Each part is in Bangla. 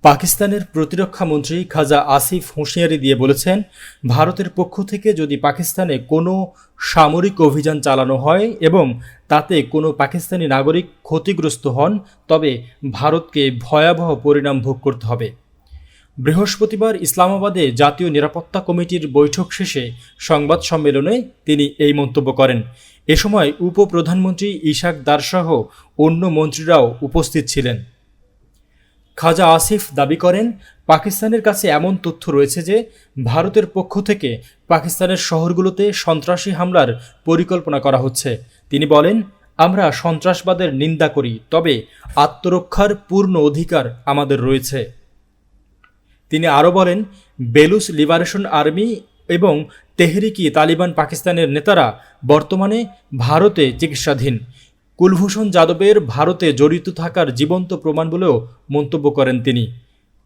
পাকিস্তানের প্রতিরক্ষা মন্ত্রী খাজা আসিফ হুঁশিয়ারি দিয়ে বলেছেন, ভারতের পক্ষ থেকে যদি পাকিস্তানে কোনো সামরিক অভিযান চালানো হয় এবং তাতে কোনো পাকিস্তানি নাগরিক ক্ষতিগ্রস্ত হন, তবে ভারতকে ভয়াবহ পরিণাম ভোগ করতে হবে। বৃহস্পতিবার ইসলামাবাদে জাতীয় নিরাপত্তা কমিটির বৈঠক শেষে সংবাদ সম্মেলনে তিনি এই মন্তব্য করেন। এ সময় উপপ্রধানমন্ত্রী ইশাক দারসহ অন্য মন্ত্রীরাও উপস্থিত ছিলেন। খাজা আসিফ দাবি করেন, পাকিস্তানের কাছে এমন তথ্য রয়েছে যে ভারতের পক্ষ থেকে পাকিস্তানের শহরগুলোতে সন্ত্রাসী হামলার পরিকল্পনা করা হচ্ছে। তিনি বলেন, আমরা সন্ত্রাসবাদের নিন্দা করি, তবে আত্মরক্ষার পূর্ণ অধিকার আমাদের রয়েছে। তিনি আরও বলেন, বেলুচ লিবারেশন আর্মি এবং তেহরিকি তালিবান পাকিস্তানের নেতারা বর্তমানে ভারতে চিকিৎসাধীন। কুলভূষণ যাদবের ভারতে জড়িত থাকার জীবন্ত প্রমাণ বলেও মন্তব্য করেন তিনি।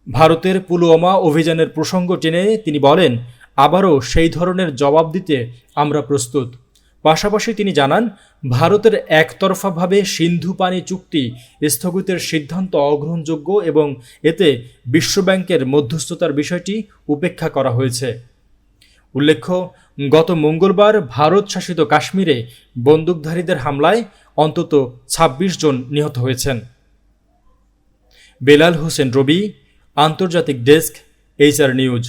ভারতের পুলওয়ামা অভিযানের প্রসঙ্গ টেনে তিনি বলেন, আবারও সেই ধরনের জবাব দিতে আমরা প্রস্তুত। পাশাপাশি তিনি জানান, ভারতের একতরফাভাবে সিন্ধু পানি চুক্তি স্থগিতের সিদ্ধান্ত অগ্রহণযোগ্য এবং এতে বিশ্বব্যাংকের মধ্যস্থতার বিষয়টি উপেক্ষা করা হয়েছে। উল্লেখ্য, গত মঙ্গলবার ভারত শাসিত কাশ্মীরে বন্দুকধারীদের হামলায় অন্তত ২৬ জন নিহত হয়েছেন। বেলাল হোসেন রবি, আন্তর্জাতিক ডেস্ক, HR নিউজ।